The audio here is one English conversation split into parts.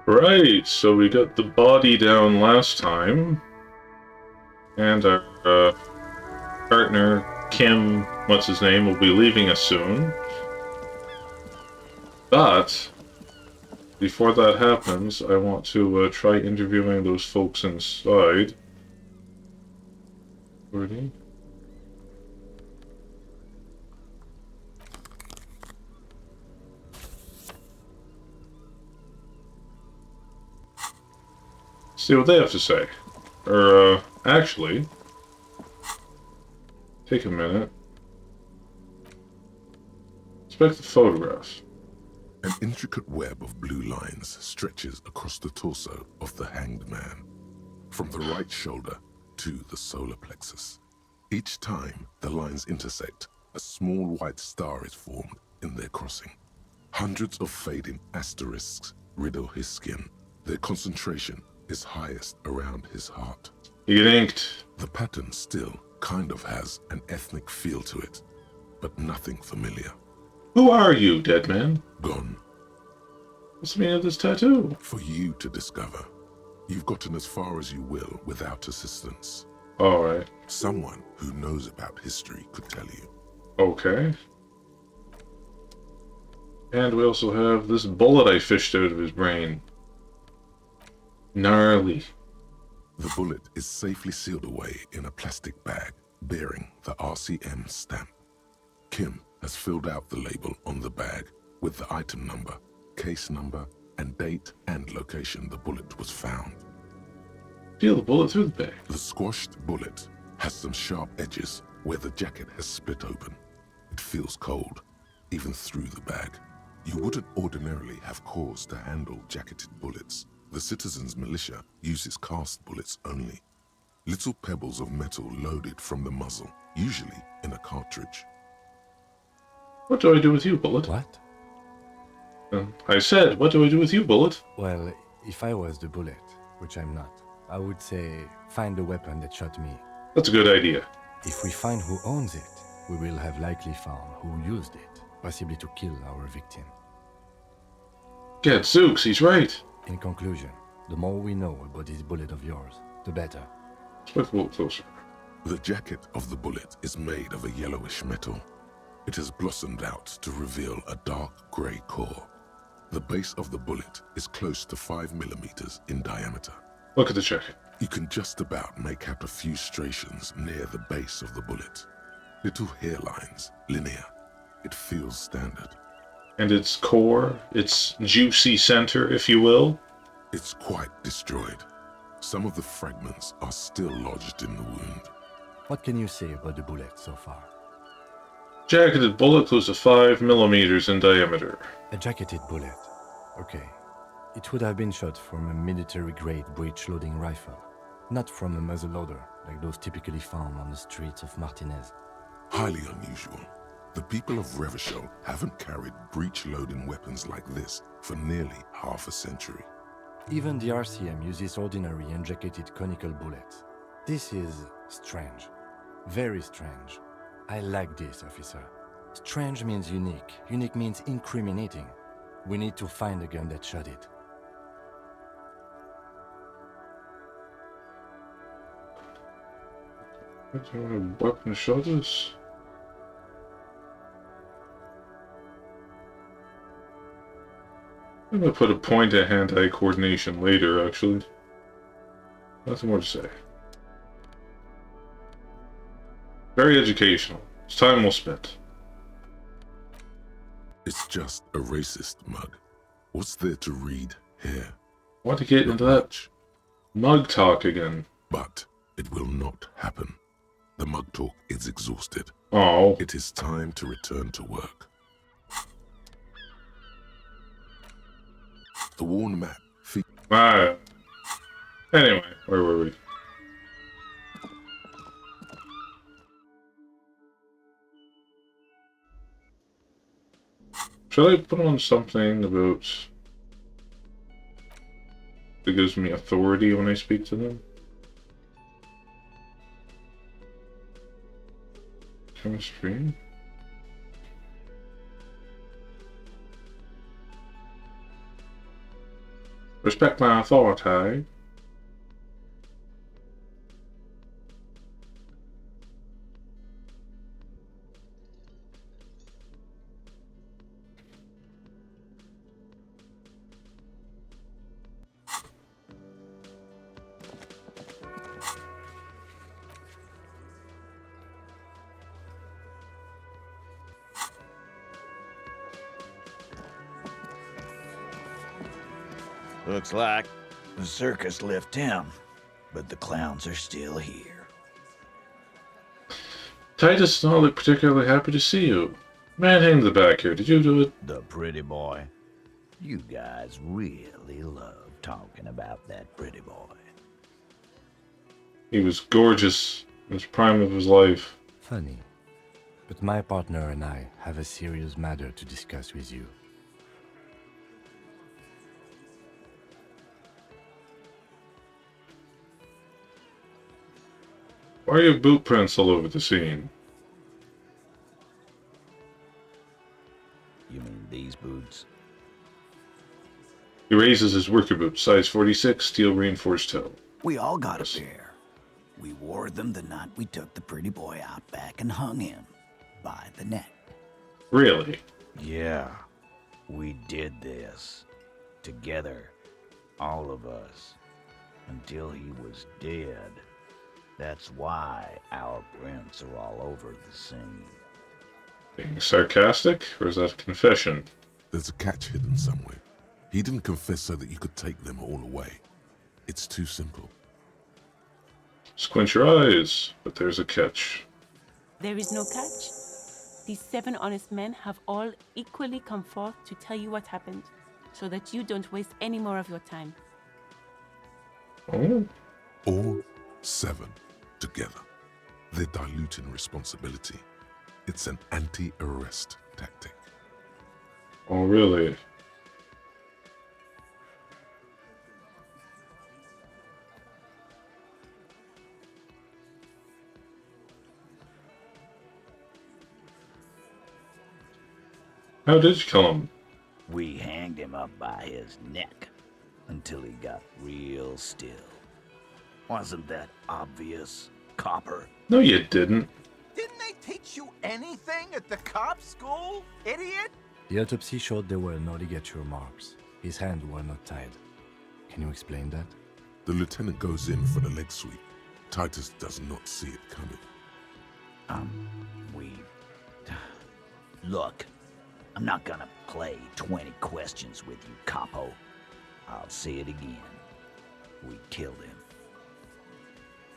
Right, so we got the body down last time, and our partner, Kim, what's his name, will be leaving us soon. But, before that happens, I want to try interviewing those folks inside. Ready? See what they have to say. Or, actually, take a minute. Inspect the photograph. An intricate web of blue lines stretches across the torso of the hanged man, from the right shoulder to the solar plexus. Each time the lines intersect, a small white star is formed in their crossing. Hundreds of fading asterisks riddle his skin. Their concentration is highest around his heart. You get inked. The pattern still kind of has an ethnic feel to it, but nothing familiar. Who are you, dead man? Gone. What's the meaning of this tattoo? For you to discover. You've gotten as far as you will without assistance. Alright. Someone who knows about history could tell you. Okay. And we also have this bullet I fished out of his brain. Gnarly. The bullet is safely sealed away in a plastic bag bearing the RCM stamp. Kim has filled out the label on the bag with the item number, case number, and date and location the bullet was found. Feel the bullet through the bag. The squashed bullet has some sharp edges where the jacket has split open. It feels cold, even through the bag. You wouldn't ordinarily have cause to handle jacketed bullets. The citizens' militia uses cast bullets only. Little pebbles of metal loaded from the muzzle, usually in a cartridge. What do I do with you, bullet? What? I said, what do I do with you, bullet? Well, if I was the bullet, which I'm not, I would say find the weapon that shot me. That's a good idea. If we find who owns it, we will have likely found who used it, possibly to kill our victim. Gadzooks, he's right. In conclusion, the more we know about this bullet of yours, the better. Let's look a little closer. The jacket of the bullet is made of a yellowish metal. It has blossomed out to reveal a dark grey core. The base of the bullet is close to 5 millimeters in diameter. Look at the jacket. You can just about make out a few striations near the base of the bullet. Little hairlines, linear. It feels standard. And its core, its juicy center, if you will. It's quite destroyed. Some of the fragments are still lodged in the wound. What can you say about the bullet so far? Jacketed bullet close to 5 millimeters in diameter. A jacketed bullet. Okay. It would have been shot from a military-grade breech-loading rifle, not from a muzzleloader like those typically found on the streets of Martinez. Highly unusual. The people of Revachol haven't carried breech-loading weapons like this for nearly half a century. Even the RCM uses ordinary unjacketed conical bullets. This is strange. Very strange. I like this, officer. Strange means unique. Unique means incriminating. We need to find the gun that shot it. What do you want a weapon to shot this? I'm gonna put a point at hand-eye coordination later, actually. Nothing more to say. Very educational. It's time well spent. It's just a racist mug. What's there to read here? I want to get into that mug talk again. But it will not happen. The mug talk is exhausted. Oh. It is time to return to work. The worn map Alright. Anyway, where were we? Should I put on something about that gives me authority when I speak to them? Chemistry? Respect my authority. Looks like the circus left town, but the clowns are still here. Titus does not look particularly happy to see you. Man, hang the back here. Did you do it? The pretty boy. You guys really love talking about that pretty boy. He was gorgeous in the prime of his life. Funny. But my partner and I have a serious matter to discuss with you. Why are your boot prints all over the scene? You mean these boots? He raises his worker boots, size 46, steel reinforced toe. We all got a pair. We wore them the night we took the pretty boy out back and hung him by the neck. Really? Yeah, we did this. Together. All of us. Until he was dead. That's why our prints are all over the scene. Being sarcastic, or is that a confession? There's a catch hidden somewhere. He didn't confess so that you could take them all away. It's too simple. Squint your eyes, but there's a catch. There is no catch. These 7 honest men have all equally come forth to tell you what happened, so that you don't waste any more of your time. Oh? All 7 together. They're diluting responsibility. It's an anti-arrest tactic. Oh, really? How did you kill him? We hanged him up by his neck until he got real still. Wasn't that obvious, Copper? No, you didn't. Didn't they teach you anything at the cop school, idiot? The autopsy showed there were no ligature marks. His hands were not tied. Can you explain that? The lieutenant goes in for the leg sweep. Titus does not see it coming. Look, I'm not gonna play 20 questions with you, Capo. I'll say it again. We killed him.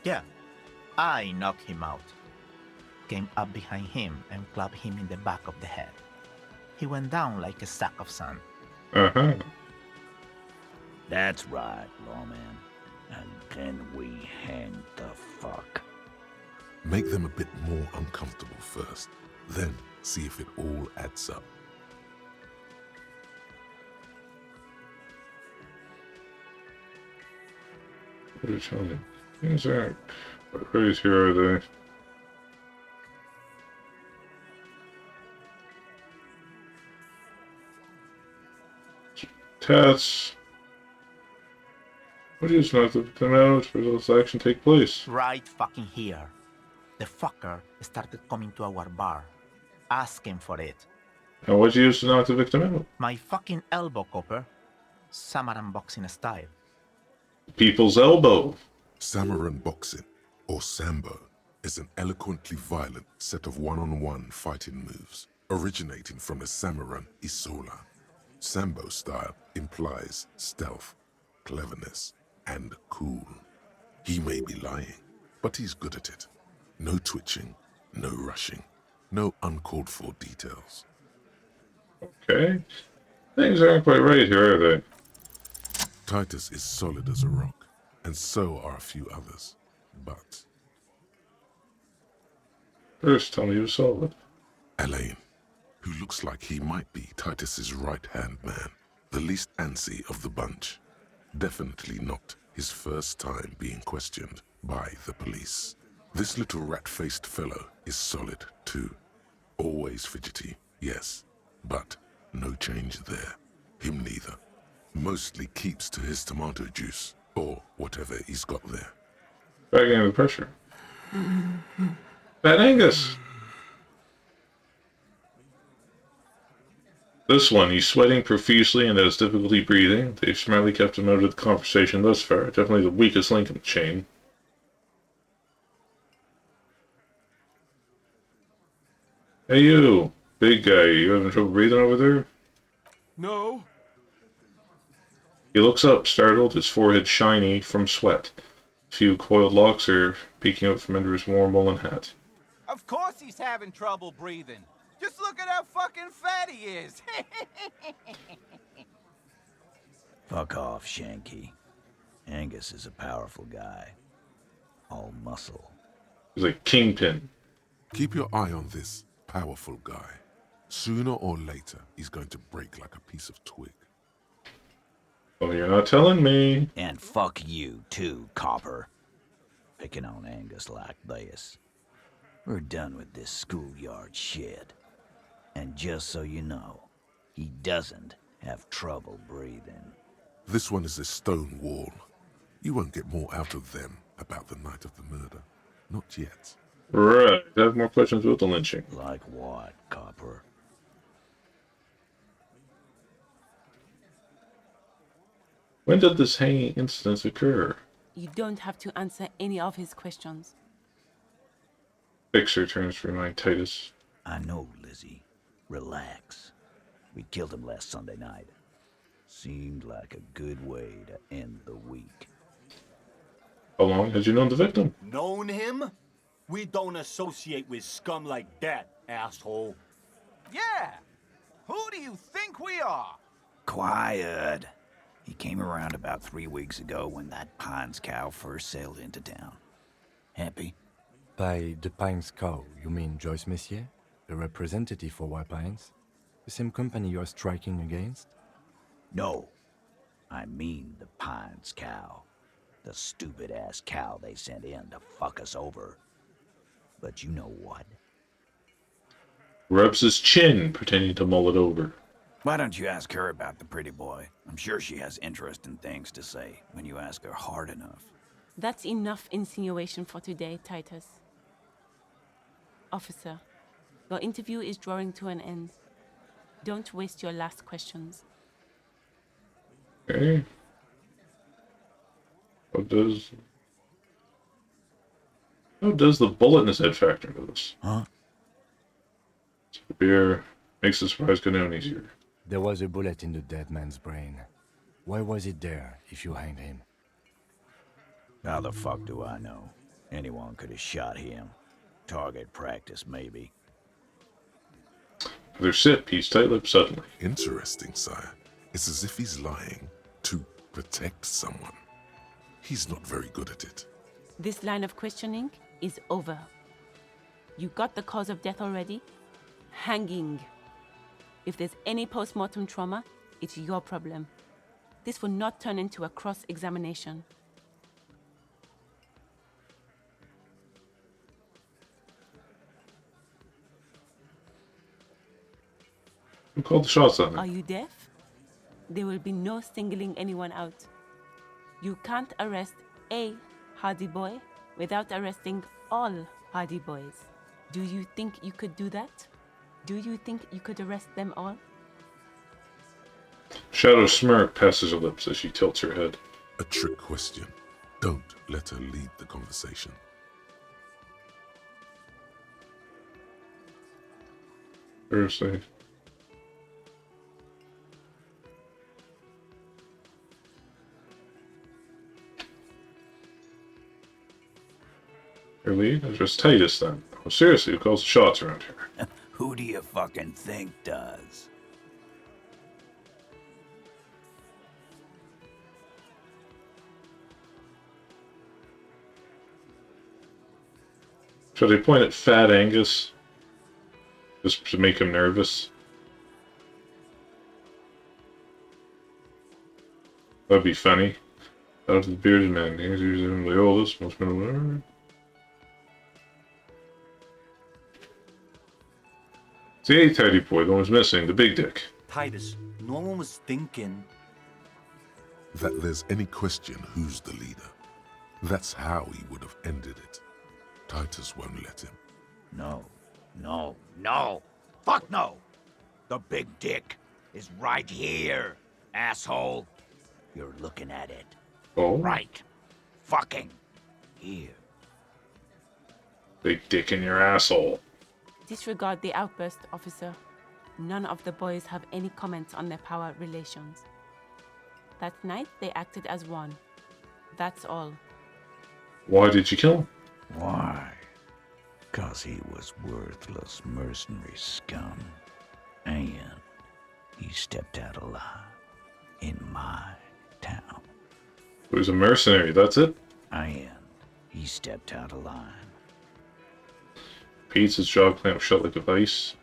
Yeah, I knocked him out. Came up behind him and clubbed him in the back of the head. He went down like a sack of sand. Uh-huh. That's right, lawman. And then we hanged the fuck. Make them a bit more uncomfortable first. Then see if it all adds up. What are you telling me? Things aren't quite right here, are they? Tats. What is not the out where does this action take place? Right fucking here. The fucker started coming to our bar, asking for it. And what you use to knock the victim out? My fucking elbow, Copper. Samaran boxing style. People's elbow. Samuran boxing, or Sambo, is an eloquently violent set of one-on-one fighting moves, originating from the Samuran Isola. Sambo style implies stealth, cleverness, and cool. He may be lying, but he's good at it. No twitching, no rushing, no uncalled for details. Okay. Things aren't quite right here, are they? Titus is solid as a rock, and so are a few others. But First, tell me you was solid. Elaine, who looks like he might be Titus's right-hand man, the least antsy of the bunch. Definitely not his first time being questioned by the police. This little rat-faced fellow is solid too. Always fidgety, yes, but no change there. Him neither. Mostly keeps to his tomato juice, or whatever he's got there. Backing under pressure. Fat Angus! This one, he's sweating profusely and has difficulty breathing. They've smartly kept him out of the conversation thus far. Definitely the weakest link in the chain. Hey you, big guy, you having trouble breathing over there? No. He looks up, startled, his forehead shiny from sweat. A few coiled locks are peeking out from under his warm woolen hat. Of course he's having trouble breathing. Just look at how fucking fat he is. Fuck off, Shanky. Angus is a powerful guy. All muscle. He's like Kingpin. Keep your eye on this powerful guy. Sooner or later, he's going to break like a piece of twig. Well, you're not telling me. And fuck you, too, Copper. Picking on Angus like this. We're done with this schoolyard shit. And just so you know, he doesn't have trouble breathing. This one is a stone wall. You won't get more out of them about the night of the murder. Not yet. Right. I have more questions about the lynching. Like what, Copper? When did this hanging incident occur? You don't have to answer any of his questions. Fixer turns to remind Titus. I know, Lizzie. Relax. We killed him last Sunday night. Seemed like a good way to end the week. How long had you known the victim? Known him? We don't associate with scum like that, asshole. Yeah. Who do you think we are? Quiet. He came around about 3 weeks ago when that Pines cow first sailed into town. Happy? By the Pines cow, you mean Joyce Messier? The representative for White Pines? The same company you are striking against? No. I mean the Pines cow. The stupid-ass cow they sent in to fuck us over. But you know what? Rubs his chin, pretending to mull it over. Why don't you ask her about the pretty boy? I'm sure she has interesting things to say when you ask her hard enough. That's enough insinuation for today, Titus. Officer, your interview is drawing to an end. Don't waste your last questions. Okay. How does the bullet in his head factor into this? Huh? So the beer makes the surprise go down easier. There was a bullet in the dead man's brain. Why was it there if you hanged him? How the fuck do I know? Anyone could have shot him. Target practice, maybe. Another sip, he's tight-lipped suddenly. Interesting, sire. It's as if he's lying to protect someone. He's not very good at it. This line of questioning is over. You got the cause of death already? Hanging. If there's any post-mortem trauma, it's your problem. This will not turn into a cross-examination. Who called the shots on Are him? you deaf? There will be no singling anyone out. You can't arrest a Hardy Boy without arresting all Hardy Boys. Do you think you could do that? Do you think you could arrest them all? Shadow smirk passes her lips as she tilts her head. A trick question. Don't let her lead the conversation. Seriously. Your lead? That's just Titus then. Oh, seriously, who calls the shots around here? Who do you fucking think does? Should I point at Fat Angus? Just to make him nervous? That'd be funny. Out of the bearded man, he's usually the oldest, most middle. The eighth Hardy Boy, the one who's missing, the big dick. Titus, no one was thinking. that there's any question who's the leader. That's how he would have ended it. Titus won't let him. No, no, no! Fuck no! The big dick is right here, asshole. You're looking at it. Oh, Right. Fucking here. big dick in your asshole. Disregard the outburst, officer. None of the boys have any comments on their power relations. That night, they acted as one. That's all. Why did you kill him? Why? 'Cause he was worthless mercenary scum. And he stepped out alive in my town. He was a mercenary, that's it? And he stepped out alive. Pete's jaw clamped shut like a vice.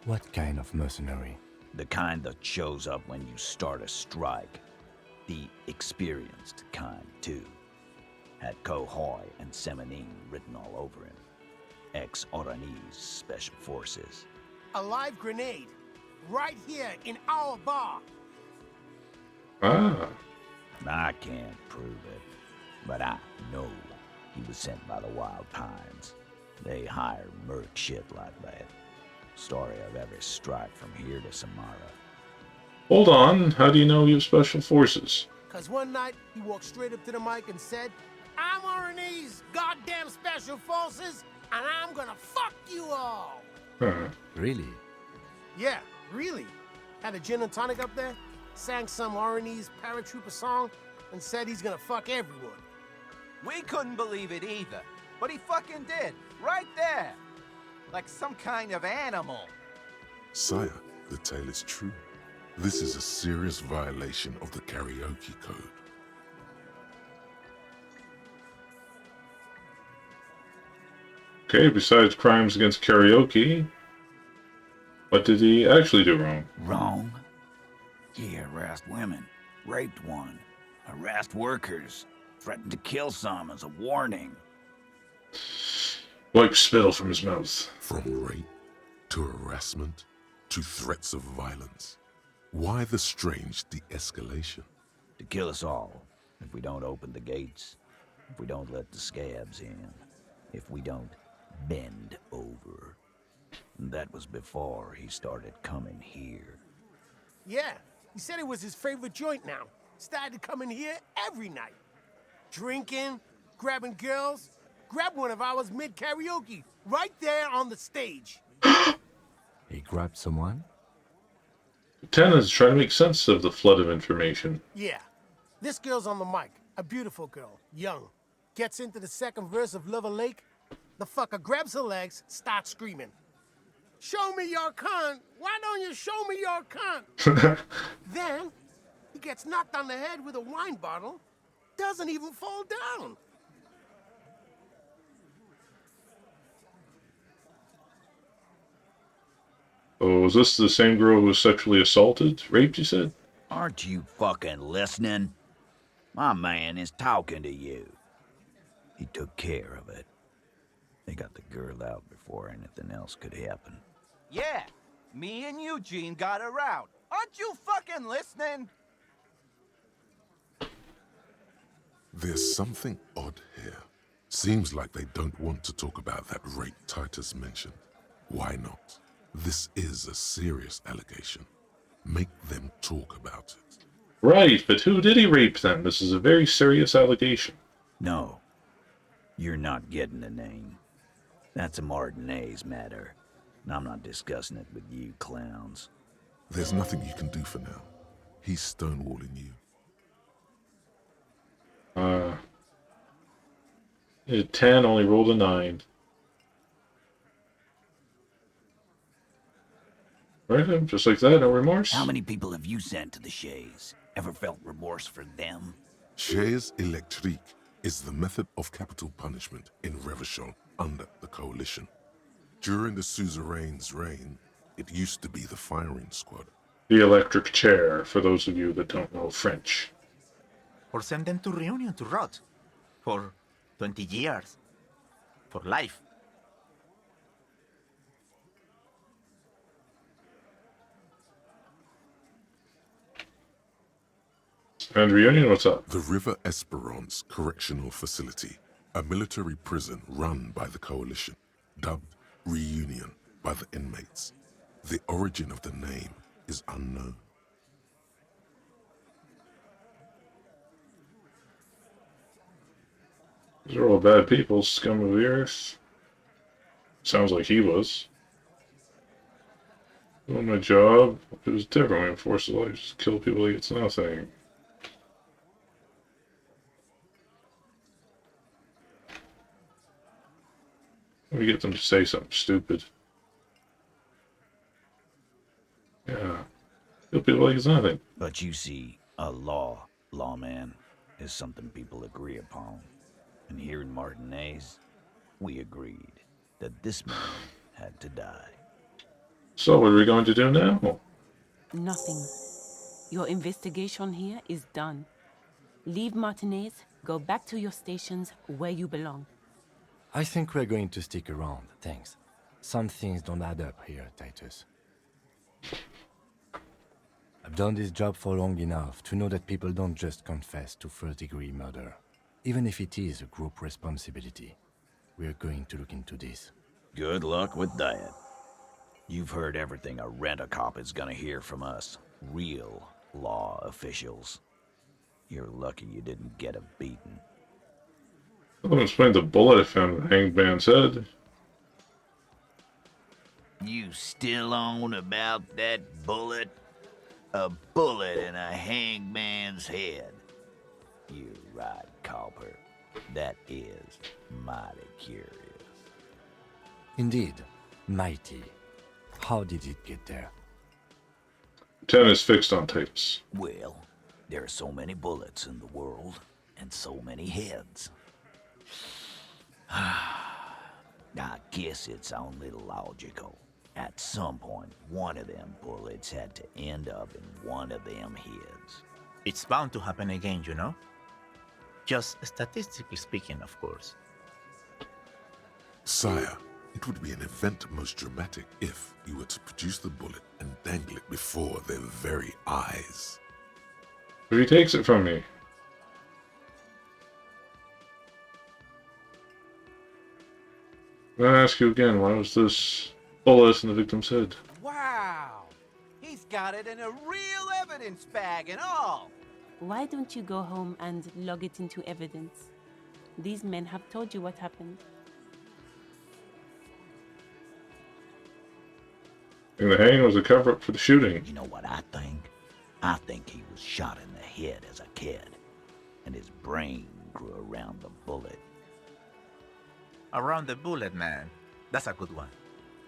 What kind of mercenary? The kind that shows up when you start a strike. The experienced kind, too. Had Cohoy and Semenine written all over him. Ex-Oranese Special Forces. A live grenade. Right here in our bar. Ah. I can't prove it, but I know he was sent by the Wild Pines. They hire merc shit like that. Story of every strike from here to Samara. Hold on, how do you know he was Special Forces? Cause one night he walked straight up to the mic and said, "I'm Oranese goddamn special forces, and I'm gonna fuck you all." Huh. Really? Yeah, really. Had a gin and tonic up there, sang some Oranese paratrooper song, and said he's gonna fuck everyone. We couldn't believe it either, but he fucking did, right there. Like some kind of animal. Sire, the tale is true. This is a serious violation of the karaoke code. Okay, besides crimes against karaoke, what did he actually do wrong? Wrong? He harassed women, raped one, harassed workers, threatened to kill some as a warning. Wipe spittle from his mouth. From rape to harassment to threats of violence. Why the strange de-escalation? To kill us all, if we don't open the gates, if we don't let the scabs in, if we don't bend over. That was before he started coming here. Yeah, he said it was his favorite joint now. Started coming here every night. Drinking, grabbing girls. Grabbed one of ours mid-karaoke, right there on the stage. He grabbed someone? Lieutenant's trying to make sense of the flood of information. Yeah, this girl's on the mic. A beautiful girl, young. Gets into the second verse of Lover Lake. The fucker grabs her legs, starts screaming. "Show me your cunt! Why don't you show me your cunt?" Then, he gets knocked on the head with a wine bottle. Doesn't even fall down. Oh, was this the same girl who was sexually assaulted? Raped, you said? Aren't you fucking listening? My man is talking to you. He took care of it. They got the girl out before anything else could happen. Yeah, me and Eugene got her out. Aren't you fucking listening? There's something odd here. Seems like they don't want to talk about that rape Titus mentioned. Why not? This is a serious allegation. Make them talk about it. Right, but who did he rape then? This is a very serious allegation. No, you're not getting the name. That's a Martinez matter, and I'm not discussing it with you clowns. There's nothing you can do for now. He's stonewalling you. 10, only rolled a 9. Right, just like that, no remorse? How many people have you sent to the Shays? Ever felt remorse for them? Chaise électrique is the method of capital punishment in Revachol under the Coalition. During the suzerain's reign, it used to be the firing squad. The electric chair, for those of you that don't know French. Or send them to Reunion to rot. For 20 years. For life. And Reunion, what's up? The River Esperance Correctional Facility, a military prison run by the Coalition, dubbed Reunion by the inmates. The origin of the name is unknown. These are all bad people, scum of the earth. Sounds like he was. Doing my job. It was different when I forced the life. Just kill people like it's nothing. Let me get them to say something stupid. Yeah. Kill people like it's nothing. But you see, a lawman, is something people agree upon. And here in Martinez, we agreed that this man had to die. So what are we going to do now? Nothing. Your investigation here is done. Leave Martinez, go back to your stations where you belong. I think we're going to stick around, thanks. Some things don't add up here, Titus. I've done this job for long enough to know that people don't just confess to first-degree murder. Even if it is a group responsibility, we're going to look into this. Good luck with that. You've heard everything a rent-a-cop is gonna hear from us, real law officials. You're lucky you didn't get a beating. I'll explain the bullet I found in the hanged man's head. You still on about that bullet? A bullet in a hanged man's head. You're right, Copper. That is mighty curious. Indeed, mighty. How did it get there? 10 is fixed on Titus. Well, there are so many bullets in the world, and so many heads. I guess it's only logical. At some point, one of them bullets had to end up in one of them heads. It's bound to happen again, you know? Just statistically speaking, of course. Sire, it would be an event most dramatic if you were to produce the bullet and dangle it before their very eyes. If he takes it from me. I'm gonna ask you again, why was this bullet in the victim's head? Wow! He's got it in a real evidence bag and all! Why don't you go home and log it into evidence? These men have told you what happened. And the hanging was a cover-up for the shooting. You know what I think? I think he was shot in the head as a kid, and his brain grew around the bullet. Around the bullet, man. That's a good one.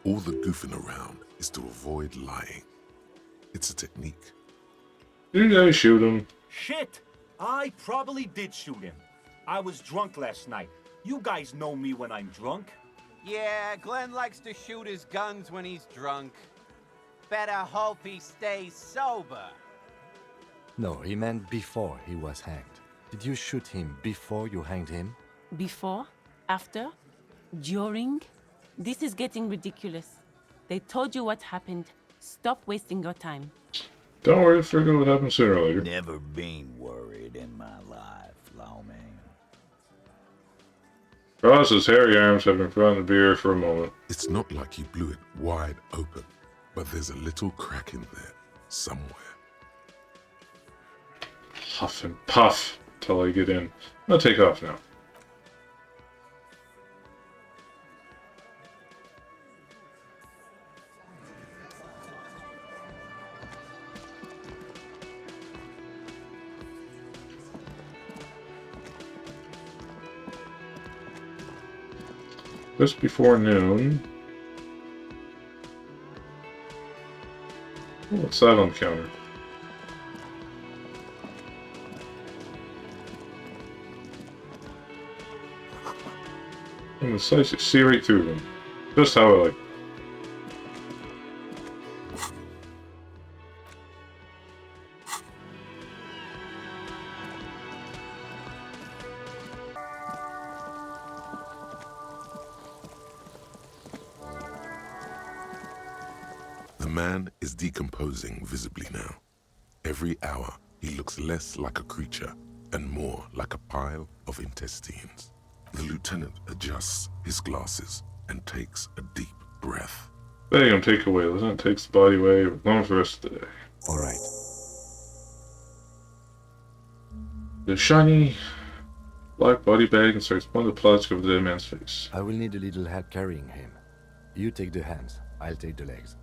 All the goofing around is to avoid lying. It's a technique. Did I shoot him? Shit! I probably did shoot him. I was drunk last night. You guys know me when I'm drunk. Yeah, Glenn likes to shoot his guns when he's drunk. Better hope he stays sober. No, he meant before he was hanged. Did you shoot him before you hanged him? Before? After? During? This is getting ridiculous. They told you what happened. Stop wasting your time. Don't worry, figure what happens sooner or later. Never been worried in my life, lawman. Ross's hairy arms have been put on the beer for a moment. It's not like you blew it wide open, but there's a little crack in there, somewhere. Huff and puff till I get in. I'll take off now. Just before noon. Oh, what's that on the counter? And the slice it, see right through them. Just how I like. The man is decomposing visibly now. Every hour, he looks less like a creature and more like a pile of intestines. The lieutenant adjusts his glasses and takes a deep breath. There you go, take away. Lieutenant takes the body away. We're going for the rest of the day. All right. The shiny black body bag and starts pulling the plastic over the dead man's face. I will need a little help carrying him. You take the hands. I'll take the legs.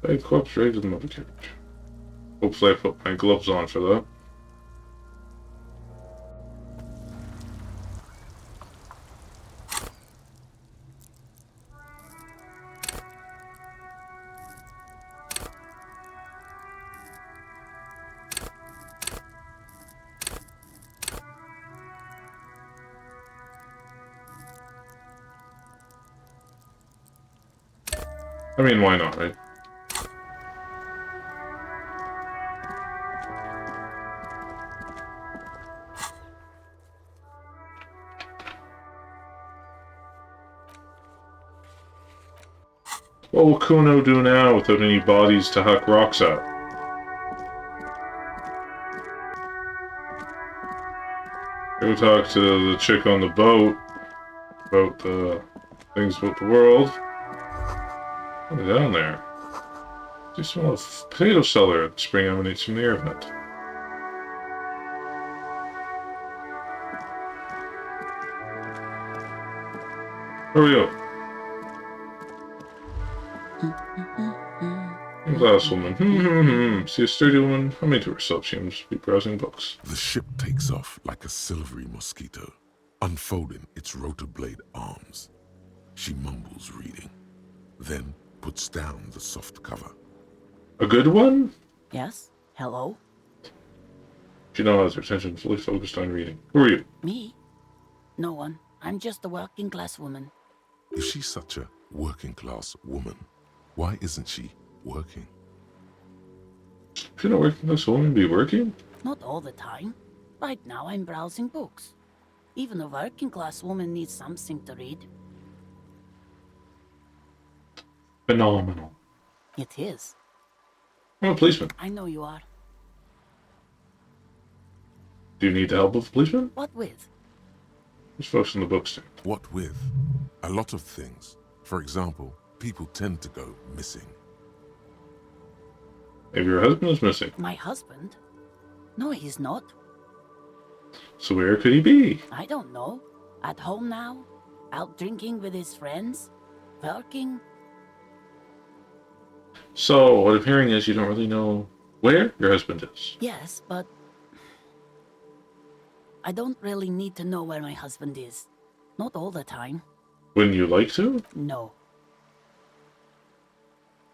Bag corpse ready to the motor carriage. Hopefully I put my gloves on for that. I mean, why not, right? What will Kuno do now without any bodies to huck rocks at? Go talk to the chick on the boat about the things about the world. What down there? Do smell of potato cellar. Spring emanates from the air vent. Where we go? Glass woman. See a sturdy woman humming to herself. She must be browsing books. The ship takes off like a silvery mosquito, unfolding its rotor blade arms. She mumbles reading, then puts down the soft cover. A good one? Yes? Hello? She now has her attention fully focused on reading. Who are you? Me? No one. I'm just a working class woman. If she's such a working class woman, why isn't she working? Shouldn't a working class woman be working? Not all the time. Right now I'm browsing books. Even a working class woman needs something to read. Phenomenal. It is. I'm a policeman. I know you are. Do you need the help of a policeman? What with? Just focus on the bookstand. What with? A lot of things. For example, people tend to go missing. Maybe your husband is missing. My husband? No, he's not. So where could he be? I don't know. At home now? Out drinking with his friends? Working? So what I'm hearing is you don't really know where your husband is. Yes, but I don't really need to know where my husband is. Not all the time. Wouldn't you like to? No.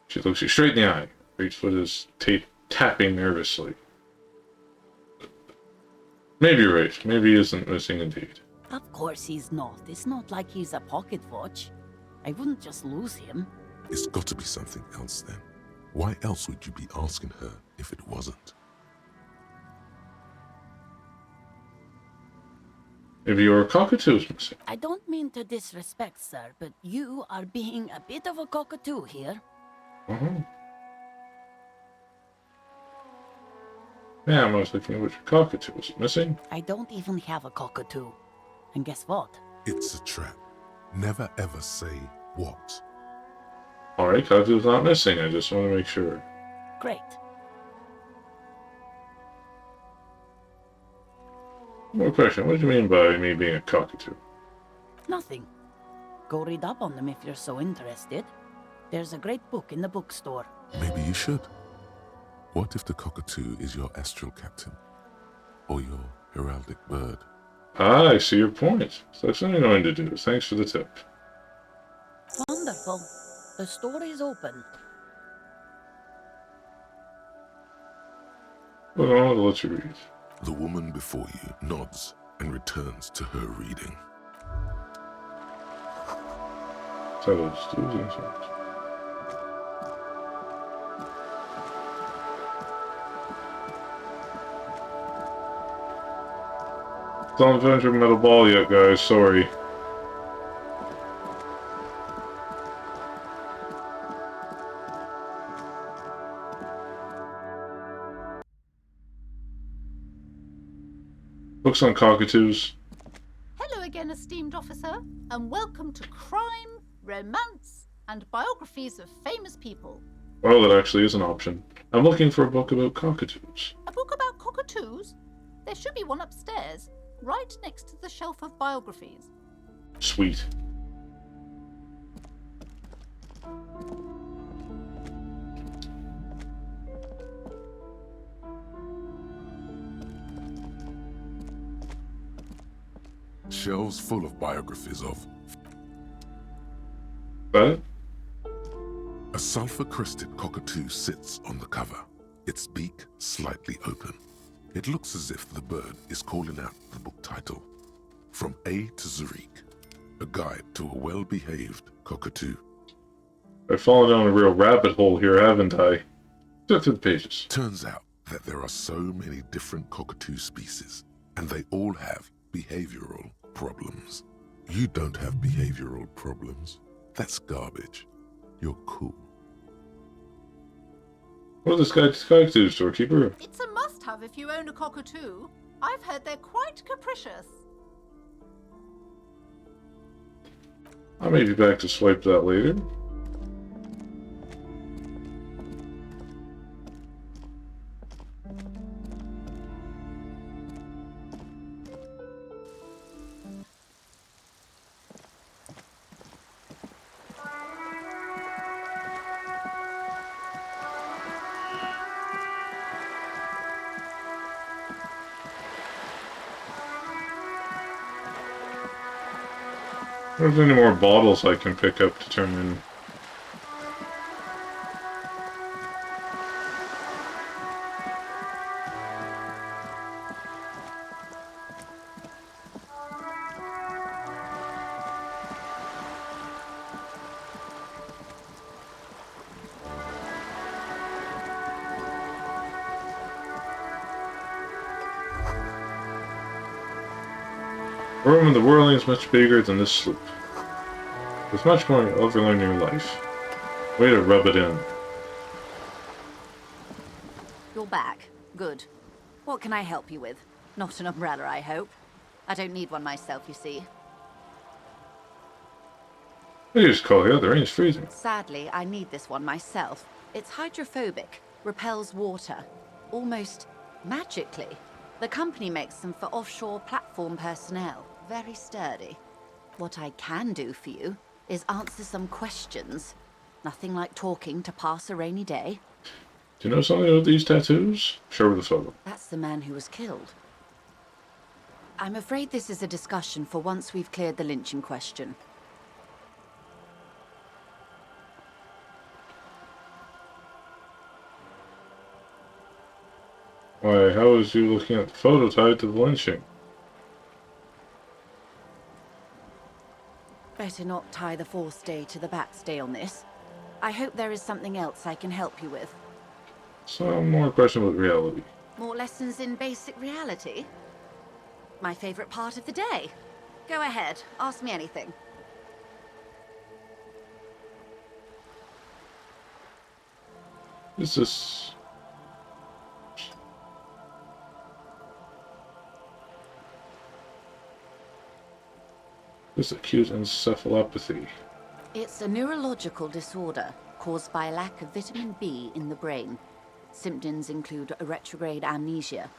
She looks you straight in the eye. Right foot is tapping nervously. Maybe you're right. Maybe he isn't missing indeed. Of course he's not. It's not like he's a pocket watch. I wouldn't just lose him. It's got to be something else then. Why else would you be asking her if it wasn't? Maybe your cockatoo is missing. I don't mean to disrespect, sir, but you are being a bit of a cockatoo here. Uh-huh. Yeah, I was looking at which cockatoo was missing. I don't even have a cockatoo. And guess what? It's a trap. Never ever say what. Alright, cockatoo's not missing. I just want to make sure. Great. More question. What do you mean by me being a cockatoo? Nothing. Go read up on them if you're so interested. There's a great book in the bookstore. Maybe you should. What if the cockatoo is your astral captain? Or your heraldic bird? Ah, I see your point. So that's what I'm going to do. Thanks for the tip. Wonderful. The store is open. Well, I'll let you read. The woman before you nods and returns to her reading. Don't venture metal ball yet, guys. Sorry. Books on cockatoos. Hello again, esteemed officer, and welcome to Crime, Romance, and Biographies of Famous People. Well, that actually is an option. I'm looking for a book about cockatoos. A book about cockatoos? There should be one upstairs, right next to the shelf of biographies. Sweet. Shelves full of biographies of But a sulfur-crested cockatoo sits on the cover, its beak slightly open. It looks as if the bird is calling out the book title, From A to Zurich, a guide to a well-behaved cockatoo. I've fallen down a real rabbit hole here, haven't I? Flip through the pages. Turns out that there are so many different cockatoo species, and they all have behavioral problems. You don't have behavioral problems. That's garbage. You're cool. What are this guy's cockatoos, storekeeper? It's a must-have if you own a cockatoo. I've heard they're quite capricious. I may be back to swipe that later. If there's any more bottles I can pick up to turn in. The room in the whirling is much bigger than this sloop. There's much more to overlearn in your life. Way to rub it in. You're back. Good. What can I help you with? Not an umbrella, I hope. I don't need one myself, you see. I just call the other, it's freezing. Sadly, I need this one myself. It's hydrophobic, repels water, almost magically. The company makes them for offshore platform personnel. Very sturdy. What I can do for you is answer some questions. Nothing like talking to pass a rainy day. Do you know something about these tattoos? Show me the photo. That's the man who was killed. I'm afraid this is a discussion for once we've cleared the lynching question. Why, how is you looking at the photo tied to the lynching? Better not tie the forestay to the backstay on this. I hope there is something else I can help you with. Some more question about reality. More lessons in basic reality? My favorite part of the day. Go ahead, ask me anything. Is this... This acute encephalopathy. It's a neurological disorder caused by a lack of vitamin B in the brain. Symptoms include a retrograde amnesia.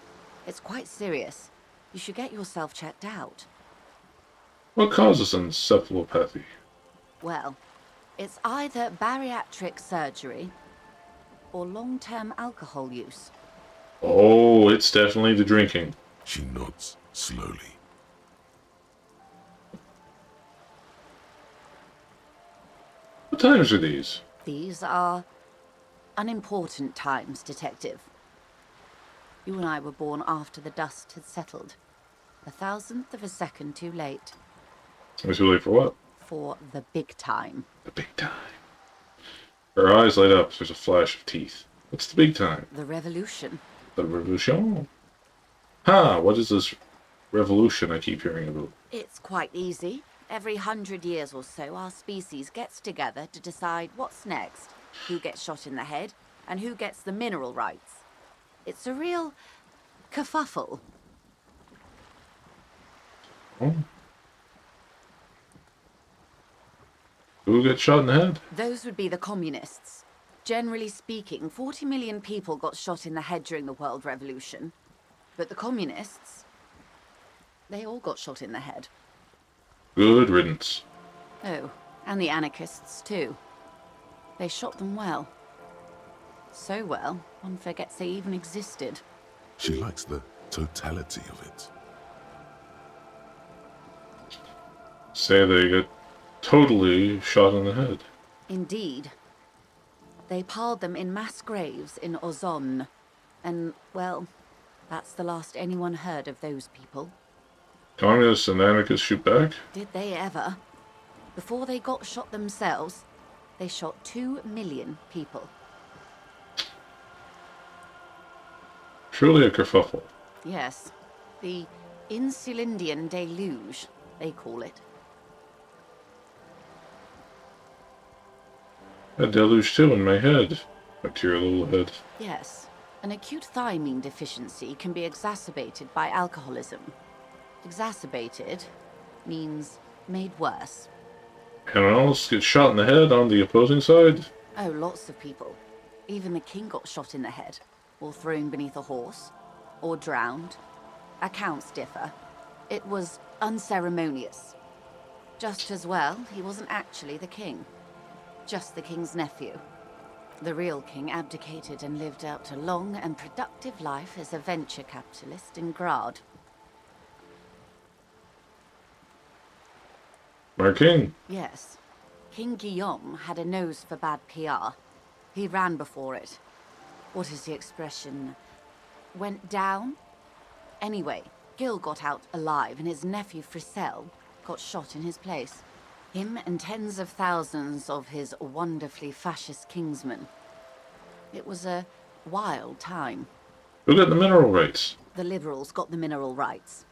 It's quite serious. You should get yourself checked out. What causes encephalopathy? Well, it's either bariatric surgery or long-term alcohol use. Oh, it's definitely the drinking. She nods slowly. What times are these? These are unimportant times, Detective. You and I were born after the dust had settled. 1,000th of a second too late. It's too late for what? For the big time. The big time. Her eyes light up. There's a flash of teeth. What's the big time? The revolution. The revolution? Huh, what is this revolution I keep hearing about? It's quite easy. Every 100 years or so, our species gets together to decide what's next, who gets shot in the head, and who gets the mineral rights. It's a real kerfuffle. Oh. Who gets shot in the head? Those would be the communists. Generally speaking, 40 million people got shot in the head during the World Revolution. But the communists, they all got shot in the head. Good riddance. Oh, and the anarchists too. They shot them well. So well, one forgets they even existed. She likes the totality of it. Say they get totally shot in the head. Indeed. They piled them in mass graves in Ozon. And, well, that's the last anyone heard of those people. Communists and anarchists shoot back? Did they ever? Before they got shot themselves, they shot 2 million people. Truly a kerfuffle. Yes. The Insulindian deluge, they call it. A deluge too in my head. My dear little head. Yes. An acute thiamine deficiency can be exacerbated by alcoholism. Exacerbated means made worse. Anyone else get shot in the head on the opposing side? Oh, lots of people. Even the king got shot in the head, or thrown beneath a horse, or drowned. Accounts differ. It was unceremonious. Just as well, he wasn't actually the king. Just the king's nephew. The real king abdicated and lived out a long and productive life as a venture capitalist in Grad. My king. Yes. King Guillaume had a nose for bad PR. He ran before it. What is the expression? Went down? Anyway, Gil got out alive and his nephew Frisell got shot in his place. Him and tens of thousands of his wonderfully fascist kingsmen. It was a wild time. Who got the mineral rights? The liberals got the mineral rights.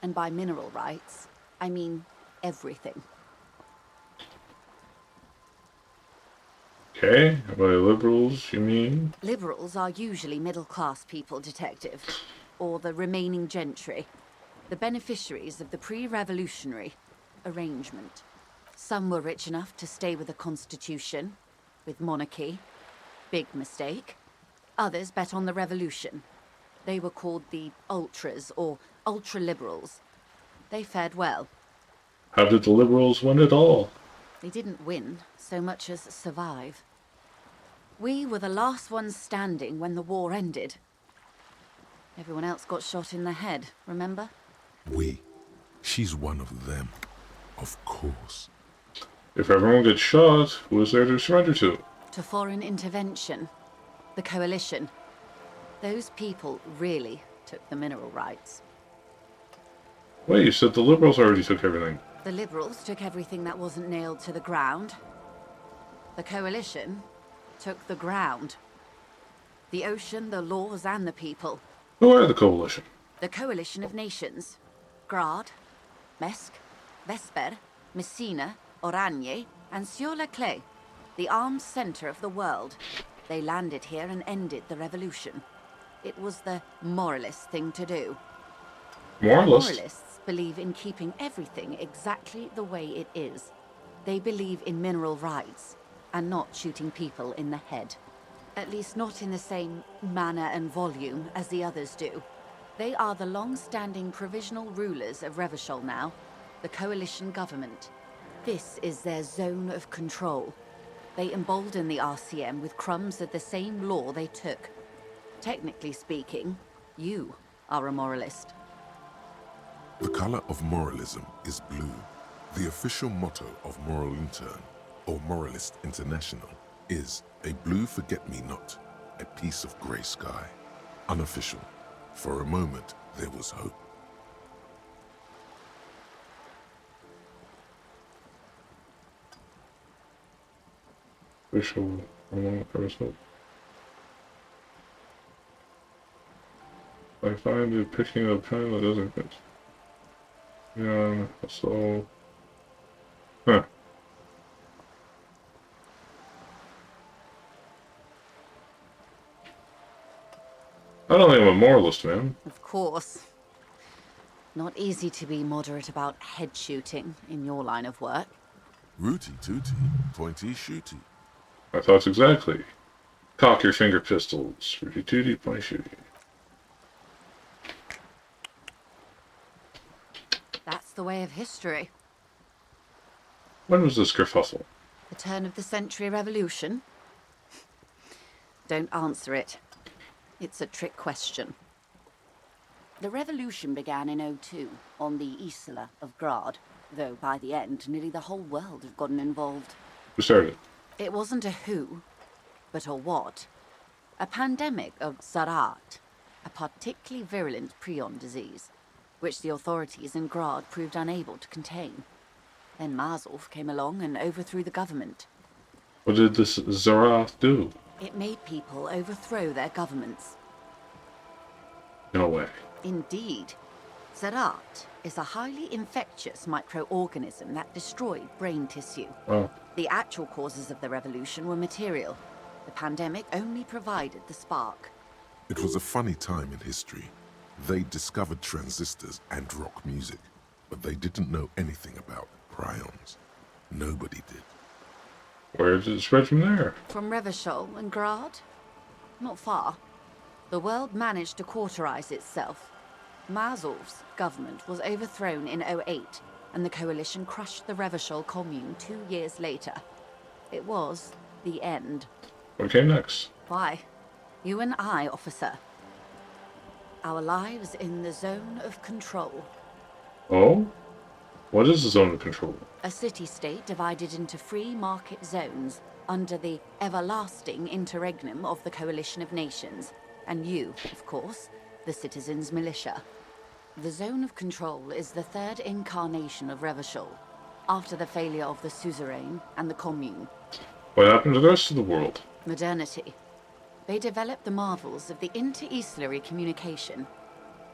And by mineral rights, I mean everything. Okay, by liberals, you mean? Liberals are usually middle-class people, Detective. Or the remaining gentry. The beneficiaries of the pre-revolutionary arrangement. Some were rich enough to stay with the Constitution, with monarchy. Big mistake. Others bet on the revolution. They were called the ultras, or ultra-liberals. They fared well. How did the liberals win it all? They didn't win so much as survive. We were the last ones standing when the war ended. Everyone else got shot in the head, remember? We. She's one of them. Of course. If everyone gets shot, who is there to surrender to? To foreign intervention. The coalition. Those people really took the mineral rights. Wait, you said the liberals already took everything. The liberals took everything that wasn't nailed to the ground. The coalition took the ground. The ocean, the laws, and the people. Who are the coalition? The coalition of nations. Grad, Mesk, Vesper, Messina, Oranje, and Sur-le-Clay. The armed center of the world. They landed here and ended the revolution. It was the moralist thing to do. Moralist? Moralists believe in keeping everything exactly the way it is. They believe in mineral rights, and not shooting people in the head. At least not in the same manner and volume as the others do. They are the long-standing provisional rulers of Revachol now, the coalition government. This is their zone of control. They embolden the RCM with crumbs of the same law they took. Technically speaking, you are a moralist. The color of moralism is blue. The official motto of Moral Intern, or Moralist International, is a blue forget-me-not, a piece of grey sky. Unofficial. For a moment, there was hope. Official. There was hope. I find it picking up time that doesn't fit. Yeah, so... Huh. I don't think I'm a moralist, man. Of course. Not easy to be moderate about head shooting in your line of work. Rooty tooty, pointy shooty. My thoughts exactly. Cock your finger pistols. Rooty tooty, pointy shooty. That's the way of history. When was this kerfuffle? The turn of the century revolution? Don't answer it. It's a trick question. The revolution began in '02 on the Isla of Grad, though by the end, nearly the whole world had gotten involved. Who started? It wasn't a who, but a what. A pandemic of Zarat, a particularly virulent prion disease, which the authorities in Grad proved unable to contain. Then Mazov came along and overthrew the government. What did this Zarath do? It made people overthrow their governments. No way. Indeed. Zarat is a highly infectious microorganism that destroyed brain tissue. Wow. The actual causes of the revolution were material. The pandemic only provided the spark. It was a funny time in history. They discovered transistors and rock music, but they didn't know anything about prions. Nobody did. Where did it spread from there? From Revachol and Grad? Not far. The world managed to cauterize itself. Mazov's government was overthrown in '08, and the coalition crushed the Revachol commune 2 years later. It was the end. What came next? Why? You and I, officer. Our lives in the zone of control. Oh? What is the zone of control? A city-state divided into free market zones under the everlasting interregnum of the Coalition of Nations. And you, of course, the citizens' militia. The zone of control is the third incarnation of Revachol, after the failure of the suzerain and the commune. What happened to the rest of the world? Modernity. They developed the marvels of the inter-eastlery communication.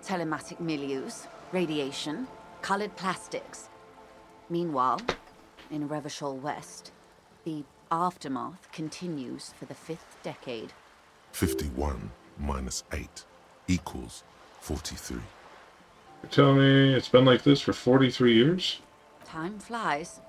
Telematic milieus, radiation, colored plastics. Meanwhile, in Revachol West, the aftermath continues for the 5th decade. 51 minus 8 equals 43. You're telling me it's been like this for 43 years? Time flies.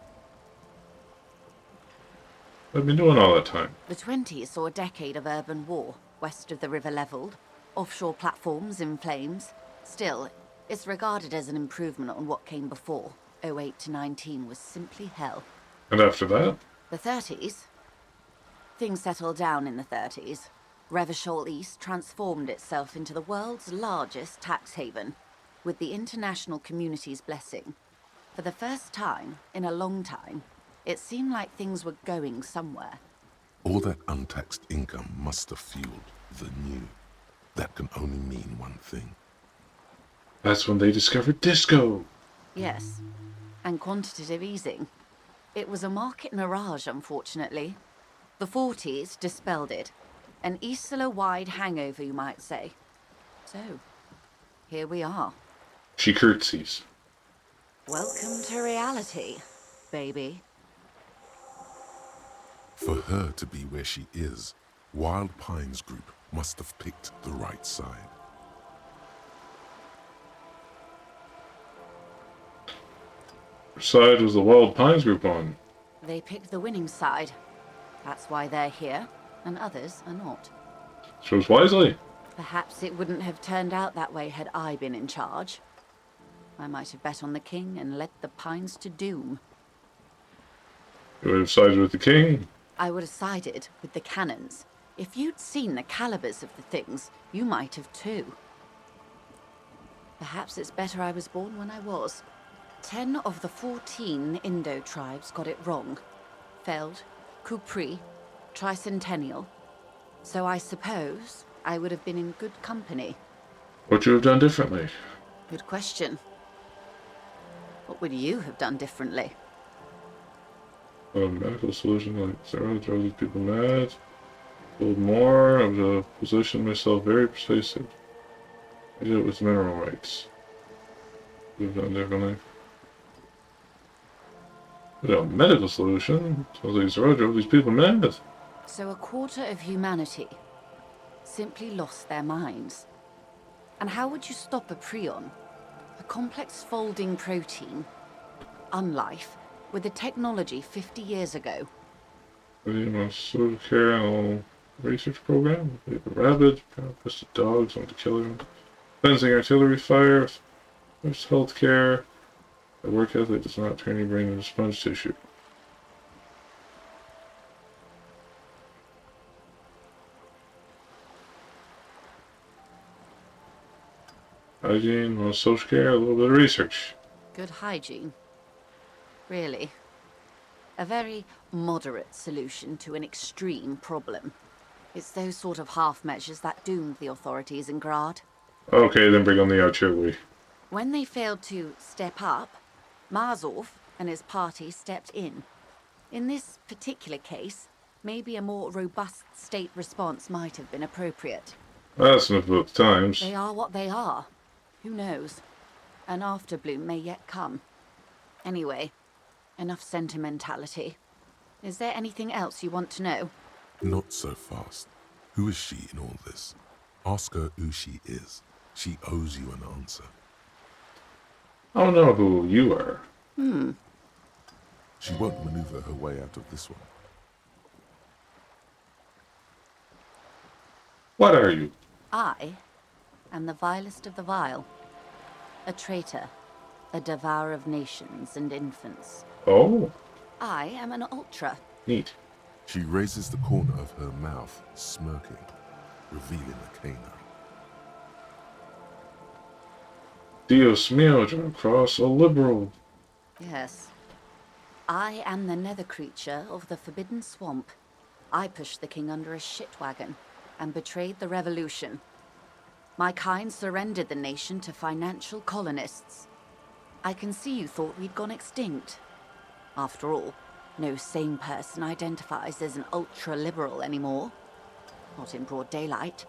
What have you been doing all that time? The 20s saw a decade of urban war, west of the river leveled, offshore platforms in flames. Still, it's regarded as an improvement on what came before. '08 to '19 was simply hell. And after that? The 30s? Things settled down in the 30s. Revachol East transformed itself into the world's largest tax haven, with the international community's blessing. For the first time in a long time, it seemed like things were going somewhere. All that untaxed income must have fueled the new. That can only mean one thing. That's when they discovered disco. Yes, and quantitative easing. It was a market mirage, unfortunately. The 40s dispelled it. An Isla-wide hangover, you might say. So, here we are. She curtsies. Welcome to reality, baby. For her to be where she is, Wild Pines Group must have picked the right side. Which side was the Wild Pines Group on? They picked the winning side. That's why they're here, and others are not. Chose wisely. Perhaps it wouldn't have turned out that way had I been in charge. I might have bet on the king and led the Pines to doom. You would have sided with the king. I would have sided with the cannons. If you'd seen the calibers of the things, you might have too. Perhaps it's better I was born when I was. 10 of the 14 Indo tribes got it wrong. Feld, Kupri, Tricentennial. So I suppose I would have been in good company. What you have done differently? Good question. What would you have done differently? A medical solution like Sarah drove these people mad. Build more. I would have positioned myself very persuasive. I did it with mineral rights. Would have done differently. But a medical solution? Sounds like Sarah drove these people mad. So a quarter of humanity simply lost their minds. And how would you stop a prion? A complex folding protein, unlife, with a technology 50 years ago. The social care animal research program. We have a rabbit, pested dogs, want to kill him. Fencing artillery fire. There's health care. The work ethic does not turn your brain into sponge tissue. Hygiene, social care, a little bit of research. Good hygiene. Really. A very moderate solution to an extreme problem. It's those sort of half measures that doomed the authorities in Grad. Okay, then bring on the artillery. When they failed to step up, Marzov and his party stepped in. In this particular case, maybe a more robust state response might have been appropriate. That's enough about the times. They are what they are. Who knows? An afterbloom may yet come. Anyway, enough sentimentality. Is there anything else you want to know? Not so fast. Who is she in all this? Ask her who she is. She owes you an answer. I don't know who you are. She won't maneuver her way out of this one. What are you? I am the vilest of the vile. A traitor. A devourer of nations and infants. Oh, I am an ultra. neat. She raises the corner of her mouth, smirking, revealing a canine. Dios mío, John Cross, a liberal. Yes. I am the nether creature of the Forbidden Swamp. I pushed the king under a shit wagon and betrayed the revolution. My kind surrendered the nation to financial colonists. I can see you thought we'd gone extinct. After all, no sane person identifies as an ultra-liberal anymore. Not in broad daylight.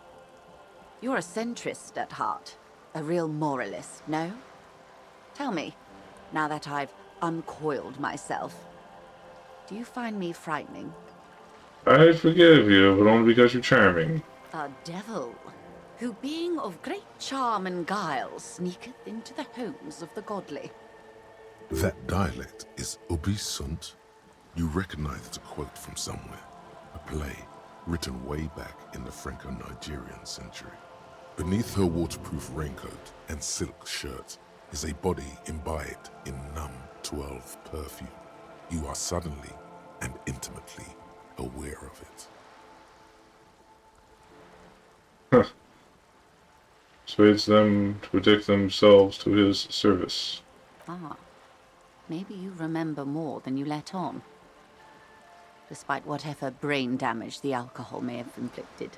You're a centrist at heart. A real moralist, no? Tell me, now that I've uncoiled myself, do you find me frightening? I forgive you, but only because you're charming. A devil, who being of great charm and guile sneaketh into the homes of the godly. That dialect is Ubi Sunt. You recognize the quote from somewhere. A play written way back in the Franco-Nigerian century. Beneath her waterproof raincoat and silk shirt is a body imbibed in numb 12 perfume. You are suddenly and intimately aware of it. Huh. Persuades them to predict themselves to his service. Ah, maybe you remember more than you let on. Despite whatever brain damage the alcohol may have inflicted.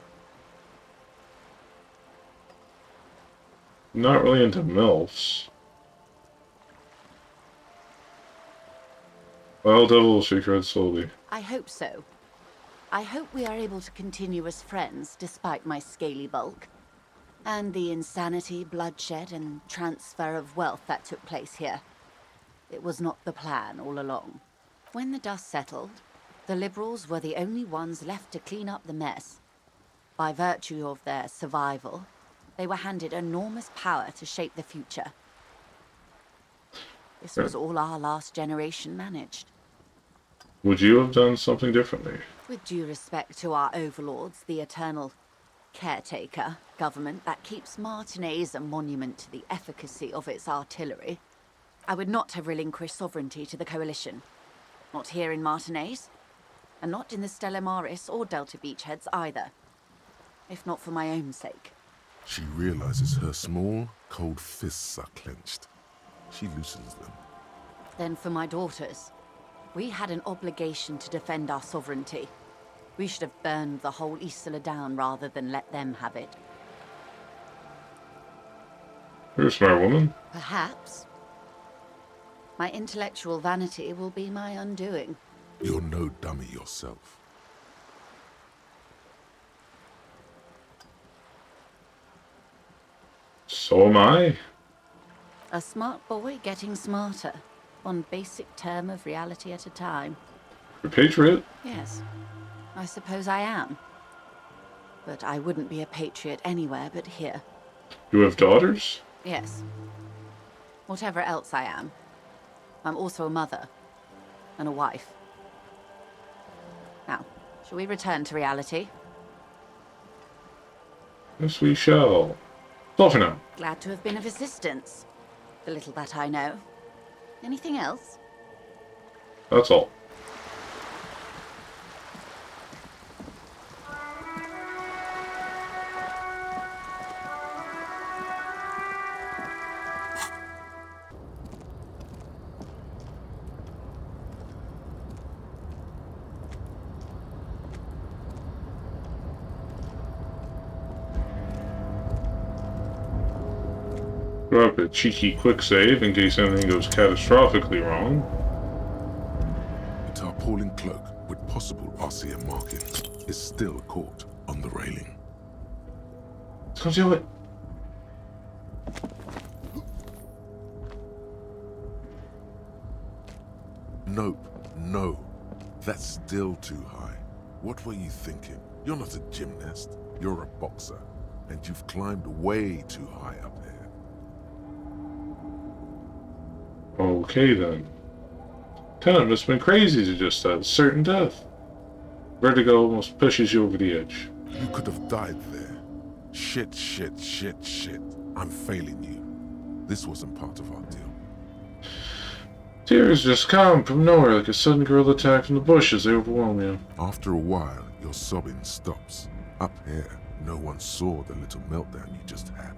Not really into MILFs. Well, devil will shake her head slowly. I hope so. I hope we are able to continue as friends despite my scaly bulk. And the insanity, bloodshed, and transfer of wealth that took place here. It was not the plan all along. When the dust settled, the liberals were the only ones left to clean up the mess. By virtue of their survival, they were handed enormous power to shape the future. This was all our last generation managed. Would you have done something differently? With due respect to our overlords, the eternal caretaker government that keeps Martinaise a monument to the efficacy of its artillery, I would not have relinquished sovereignty to the coalition. Not here in Martinaise, and not in the Stella Maris or Delta Beachheads either. If not for my own sake. She realizes her small, cold fists are clenched. She loosens them. Then for my daughters. We had an obligation to defend our sovereignty. We should have burned the whole Isola down rather than let them have it. You're a smart woman. Perhaps. My intellectual vanity will be my undoing. You're no dummy yourself. So am I. A smart boy getting smarter. One basic term of reality at a time. You're a patriot. Yes, I suppose I am. But I wouldn't be a patriot anywhere but here. You have daughters? Yes. Whatever else I am, I'm also a mother and a wife. Now, shall we return to reality? Yes, we shall. It's all for now. Glad to have been of assistance. The little that I know. Anything else? That's all. Throw up a cheeky quick save in case anything goes catastrophically wrong. A tarpaulin cloak with possible RCM markings is still caught on the railing. Let's go do it. Nope, no. That's still too high. What were you thinking? You're not a gymnast. You're a boxer. And you've climbed way too high up here. Okay then. Lieutenant must have been crazy to just certain death. Vertigo almost pushes you over the edge. You could have died there. Shit. I'm failing you. This wasn't part of our deal. Tears just come from nowhere like a sudden guerrilla attack from the bushes. They overwhelm you. After a while, your sobbing stops. Up here, no one saw the little meltdown you just had.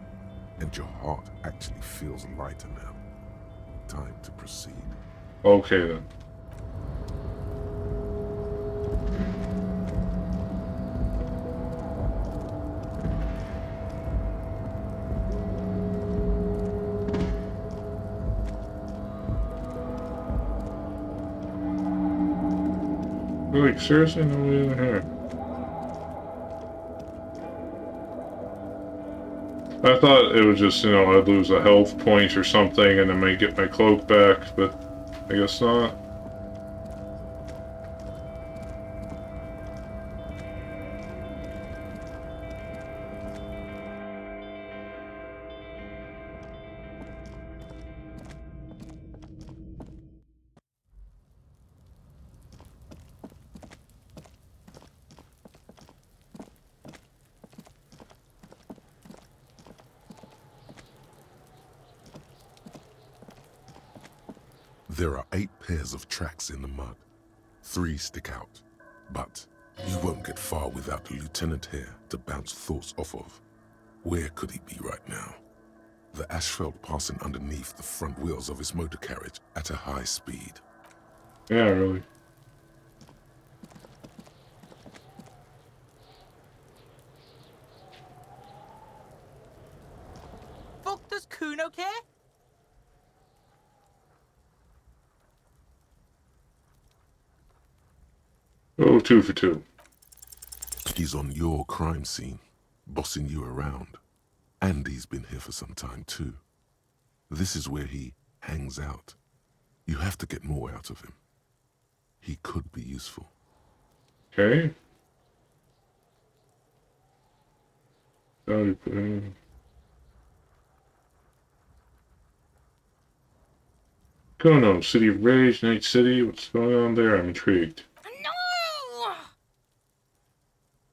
And your heart actually feels lighter now. Time to proceed. Okay then. Like, seriously? Nobody in here. I thought it was just, I'd lose a health point or something and then might get my cloak back, but I guess not. There are 8 pairs of tracks in the mud. 3 stick out. But you won't get far without a lieutenant here to bounce thoughts off of. Where could he be right now? The asphalt passing underneath the front wheels of his motor carriage at a high speed. Yeah, really. Fuck does Kuno care? Oh, 2 for 2. He's on your crime scene, bossing you around. And he's been here for some time too. This is where he hangs out. You have to get more out of him. He could be useful. Okay. Kono, City of Rage, Night City. What's going on there? I'm intrigued. No!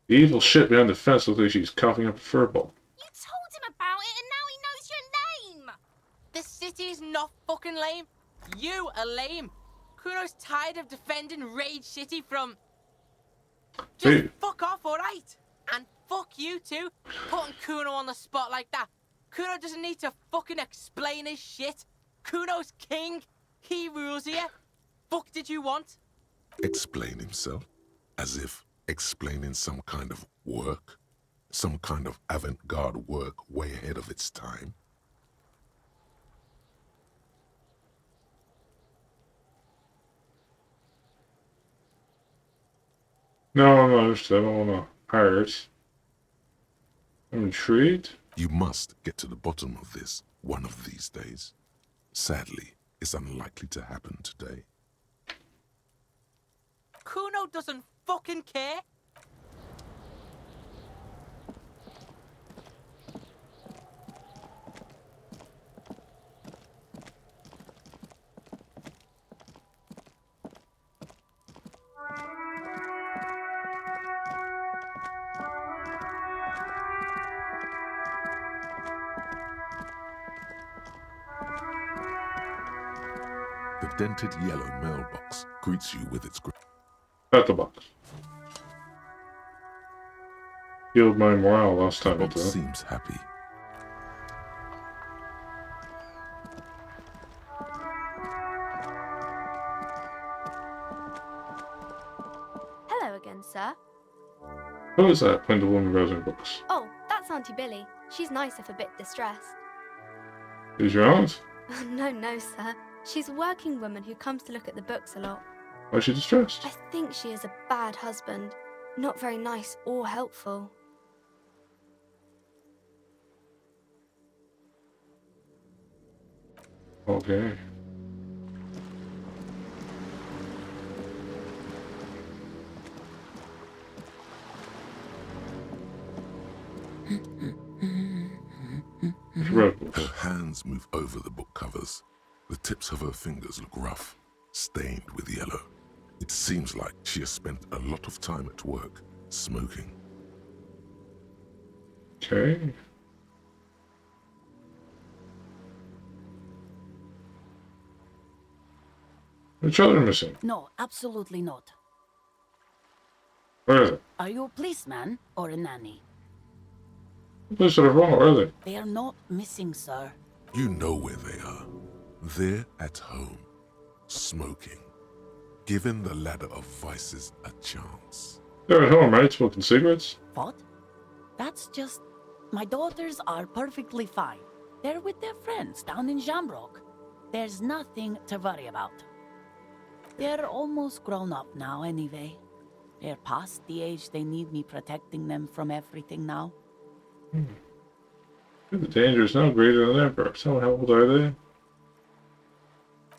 The evil shit behind the fence looks like she's coughing up a furball. You told him about it and now he knows your name! The city's not fucking lame. You are lame. Kuno's tired of defending Rage City from... Just fuck off, alright? And fuck you too, putting Kuno on the spot like that. Kuno doesn't need to fucking explain his shit. Kuno's king. He rules here. Fuck did you want? Explain himself? As if explaining some kind of work? Some kind of avant-garde work way ahead of its time? No, I'm not interested. I don't want to hire it. I'm intrigued. You must get to the bottom of this one of these days. Sadly, it's unlikely to happen today. Kuno doesn't fucking care. The dented yellow mailbox greets you with its Got the box. Healed my morale last time. box seems happy. Hello again, sir. Who is that? When the woman browsing books. Oh, that's Auntie Billy. She's nice if a bit distressed. Is your aunt? No, sir. She's a working woman who comes to look at the books a lot. Why is she distressed? I think she is a bad husband. Not very nice or helpful. Okay. Her hands move over the book covers. The tips of her fingers look rough, stained with yellow. It seems like she has spent a lot of time at work, smoking. Okay. The children missing. No, absolutely not. Where are they? Are you a policeman or a nanny? The police are wrong. Where are they? They are not missing, sir. You know where they are. They're at home, smoking, giving the ladder of vices a chance. They're at home, right? Smoking cigarettes? What? That's just... My daughters are perfectly fine. They're with their friends down in Shamrock. There's nothing to worry about. They're almost grown up now anyway. They're past the age they need me protecting them from everything now. The danger is now greater than ever. So how old are they?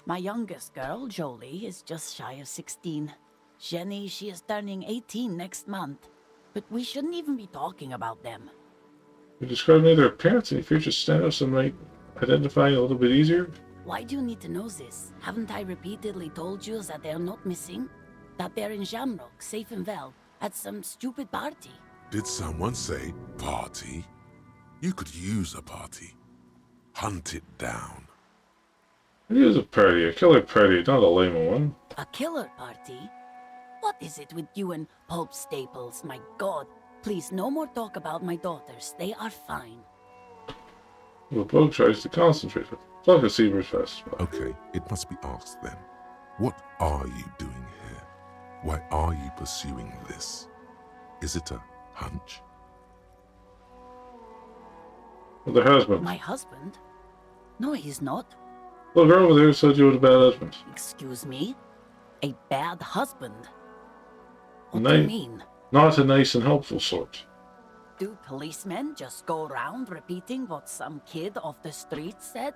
My youngest girl, Jolie, is just shy of 16. Jenny, she is turning 18 next month. But we shouldn't even be talking about them. You describe me their appearance and future status and make identifying a little bit easier? Why do you need to know this? Haven't I repeatedly told you that they're not missing? That they're in Shamrock, safe and well, at some stupid party? Did someone say party? You could use a party. Hunt it down. It is a party, a killer party, not a lame one. A killer party? What is it with you and Pulp Staples? My God, please no more talk about my daughters. They are fine. The bug tries to concentrate. It's like a Seaver's festival. Okay, it must be asked then. What are you doing here? Why are you pursuing this? Is it a hunch? Well, their husband. My husband? No, he's not. The girl over there said you were a bad husband. Excuse me? A bad husband? What do you mean? Not a nice and helpful sort. Do policemen just go around repeating what some kid off the street said?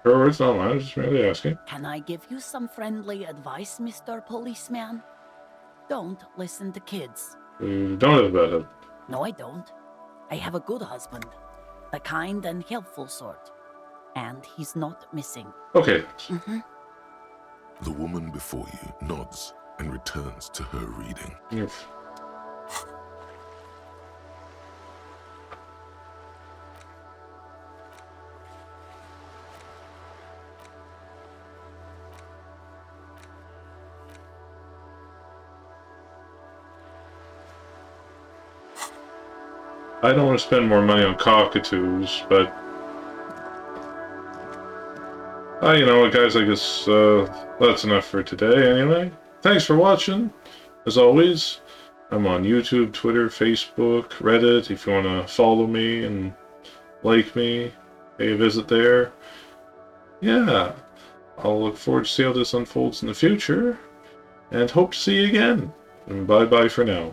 Her words, not mine. I'm just merely asking. Can I give you some friendly advice, Mr. Policeman? Don't listen to kids. You don't have a bad husband. No, I don't. I have a good husband. The kind and helpful sort. And he's not missing. Okay. The woman before you nods and returns to her reading. Yes. I don't want to spend more money on cockatoos, but you know what, guys, I guess that's enough for today anyway. Thanks for watching. As always, I'm on YouTube, Twitter, Facebook, Reddit. If you want to follow me and like me, pay a visit there. Yeah, I'll look forward to see how this unfolds in the future, and hope to see you again. And bye-bye for now.